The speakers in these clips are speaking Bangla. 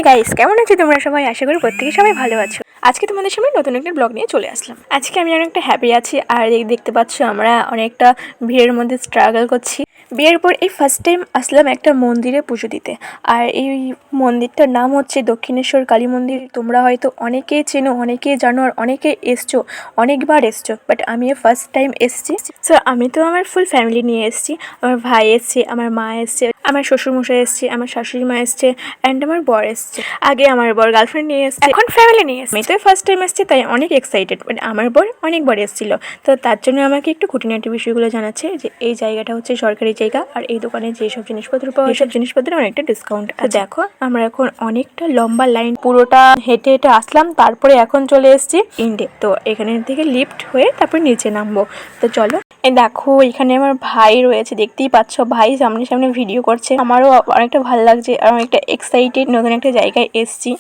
গাইস, কেমন আছো তোমরা সবাই? আশা করি প্রত্যেকে সবাই ভালো আছো। আজকে তোমাদের সামনে নতুন একটা ব্লগ নিয়ে চলে আসলাম। আজকে আমি অনেকটা হ্যাপি আছি, আর দেখতে পাচ্ছ আমরা অনেকটা ভিড়ের মধ্যে স্ট্রাগল করছি। বিয়ের পর এই ফার্স্ট টাইম আসলাম একটা মন্দিরে পুজো দিতে, আর এই মন্দিরটার নাম হচ্ছে দক্ষিণেশ্বর কালী মন্দির। তোমরা হয়তো অনেকেই চেনো, অনেকেই জানো, আর অনেকে এসছো, অনেকবার এসছো, বাট আমি ফার্স্ট টাইম এসছি। সো আমি তো আমার ফুল ফ্যামিলি নিয়ে এসছি। আমার ভাই এসছে, আমার মা এসছে, আমার শ্বশুরমশাই এসছে, আমার শাশুড়ি মা এসছে, অ্যান্ড আমার বর এসছে। আগে আমার বর গার্লফ্রেন্ড নিয়ে এসছে, এখন ফ্যামিলি নিয়ে এসছে। আমি তো ফার্স্ট টাইম এসছি, তাই অনেক এক্সাইটেড। বাট আমার বর অনেকবার এসেছিল, তো তার জন্য আমাকে একটু খুঁটিনাটি বিষয়গুলো জানাচ্ছে যে এই জায়গাটা হচ্ছে সরকারি জায়গা, আর এই দোকানে যেসব জিনিসপত্র পাওয়া যায়, সব জিনিসপত্রে অনেকটা ডিসকাউন্ট আছে। দেখো আমরা এখন অনেকটা লম্বা লাইন পুরোটা হেঁটে হেঁটে আসলাম, তারপরে এখন চলে এসেছি ইন্ডে। তো এখানে থেকে লিফট হয়ে তারপরে নিচে নামবো। তো চলো, এই দেখো এখানে আমার ভাই রয়েছে, দেখতেই পাচ্ছ, ভাই সামনে সামনে ভিডিও করছে। আমারও অনেকটা ভালো লাগছে আর অনেকটা এক্সাইটেড, নতুন একটা জায়গায় এসছি।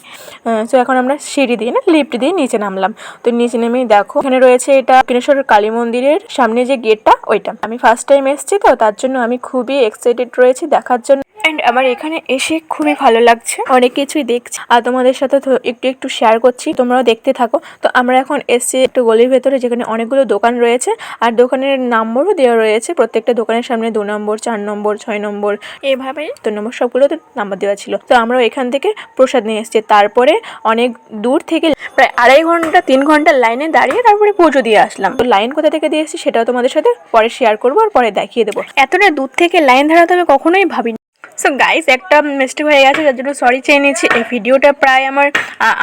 তো এখন আমরা সিঁড়ি দিয়ে না লিফট দিয়ে নিচে নামলাম। তো নিচে নেমেই দেখো এখানে রয়েছে এটা দক্ষিণেশ্বর কালী মন্দিরের সামনে যে গেটটা, ওইটা। আমি ফার্স্ট টাইম এসছি, তো তার জন্য আমি খুবই এক্সাইটেড রয়েছি দেখার জন্য। অ্যান্ড আমার এখানে এসে খুবই ভালো লাগছে, অনেক কিছুই দেখছি আর তোমাদের সাথে একটু একটু শেয়ার করছি, তোমরাও দেখতে থাকো। তো আমরা এখন এসছি একটু গলির ভেতরে, যেখানে অনেকগুলো দোকান রয়েছে, আর দোকানের নম্বরও দেওয়া রয়েছে। প্রত্যেকটা দোকানের সামনে 2 নম্বর, 4 নম্বর, 6 নম্বর, এভাবেই 2 নম্বর সবগুলোতে নাম্বার দেওয়া ছিল। তো আমরা এখান থেকে প্রসাদ নিয়ে এসেছি। তারপরে অনেক দূর থেকে প্রায় 2.5 ঘন্টা 3 ঘন্টা লাইনে দাঁড়িয়ে তারপরে পুজো দিয়ে আসলাম। তো লাইন কোথা থেকে দিয়ে এসেছি সেটাও তোমাদের সাথে পরে শেয়ার করবো, আর পরে দেখিয়ে দেবো। এতটা দূর থেকে লাইন দাঁড়াতে আমি কখনোই ভাবিনি। সো গাইস, একটা মিস্টেক হয়ে গেছে, যার জন্য সরি চেয়ে নিয়েছি। এই ভিডিওটা প্রায় আমার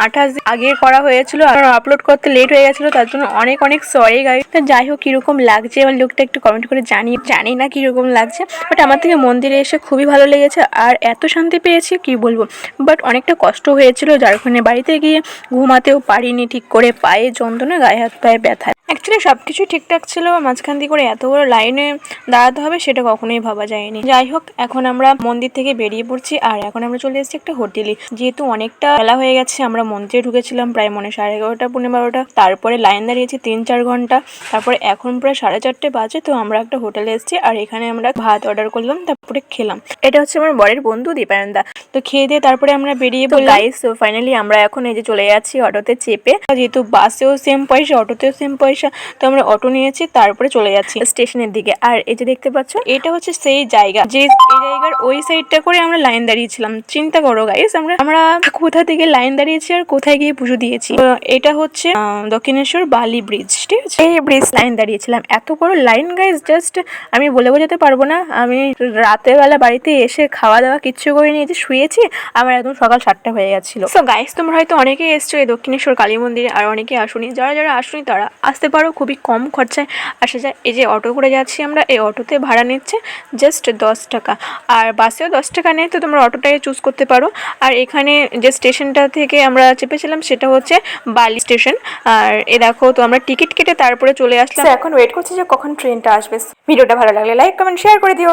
28 দিন আগে করা হয়েছিল, আর আপলোড করতে লেট হয়ে গেছিলো, তার জন্য অনেক অনেক সরি গাইস। তো যাই হোক, কীরকম লাগছে আমার লুকটা একটু কমেন্ট করে জানি না কীরকম লাগছে, বাট আমার থেকে মন্দিরে এসে খুবই ভালো লেগেছে, আর এত শান্তি পেয়েছি কি বলবো। বাট অনেকটা কষ্ট হয়েছিল, যার কারণে বাড়িতে গিয়ে ঘুমাতেও পারিনি ঠিক করে, পায়ে যন্ত্রণা, গায়ে হাত পায়ে ব্যথা। অ্যাকচুয়ালি সব কিছু ঠিকঠাক ছিল, মাঝখান দিয়ে করে এত বড় লাইনে দাঁড়াতে হবে সেটা কখনোই ভাবা যায়নি। যাই হোক, এখন আমরা মন্দির থেকে বেরিয়ে পড়ছি, আর এখন আমরা চলে এসেছি একটা হোটেলে। যেহেতু অনেকটা বেলা হয়ে গেছে, আমরা মন্দিরে ঢুকেছিলাম প্রায় 11:30, 12:30, তারপরে লাইন দাঁড়িয়েছি 3-4 ঘন্টা, তারপরে এখন প্রায় 4:30 বাজে। তো আমরা একটা হোটেলে এসেছি, আর এখানে আমরা ভাত অর্ডার করলাম, তারপরে খেলাম। এটা হচ্ছে আমার বরের বন্ধু দীপায়নদা। তো খেয়ে দিয়ে তারপরে আমরা বেরিয়ে পড়লাম গাইস। তো ফাইনালি আমরা এখন এই যে চলে যাচ্ছি অটোতে চেপে, যেহেতু বাসেও সেম পয়সা, অটোতেও সেম পয়সা, তো আমরা অটো নিয়েছি, তারপরে চলে যাচ্ছি স্টেশনের দিকে। আর এই যে দেখতে পাচ্ছ, এটা হচ্ছে সেই জায়গা, যে এই জায়গার ওই সাইডটা করে আমরা লাইন দাঁড়িয়েছিলাম। চিন্তা করো গাইস, আমরা কোথা থেকে লাইন দাঁড়িয়েছি আর কোথায় গিয়ে পুজো দিয়েছি। এটা হচ্ছে দক্ষিণেশ্বর বালি ব্রিজ, ঠিক আছে, এই ব্রিজ লাইন দাঁড়িয়েছিলাম। এত বড় লাইন গাইস, জাস্ট আমি বলে বোঝাতে পারবো না। আমি রাতের বেলা বাড়িতে এসে খাওয়া দাওয়া কিচ্ছু করে নিয়েছি, শুয়েছি, আমার একদম সকাল 7টা হয়ে গেছিল। সো গাইস, তোমরা হয়তো অনেকেই এসছো এই দক্ষিণেশ্বর কালী মন্দিরে, আর অনেকে আসুনি। যারা আসুনি তারা আসতে পারো, খুবই কম খরচায় আসা যায়। এই যে অটো করে যাচ্ছি আমরা, এই অটোতে ভাড়া নিচ্ছে জাস্ট 10 টাকা, আর বাসেও 10 টাকা নেয়, তো তোমরা অটোটাই চুজ করতে পারো। আর এখানে যে স্টেশনটা থেকে আমরা চেপেছিলাম সেটা হচ্ছে বালি স্টেশন। আর এ দেখো, তো আমরা টিকিট কেটে তারপরে চলে আসলাম। এখন ওয়েট করছি যে কখন ট্রেনটা আসবে। ভিডিওটা ভালো লাগলে লাইক, কমেন্ট, শেয়ার করে দিও।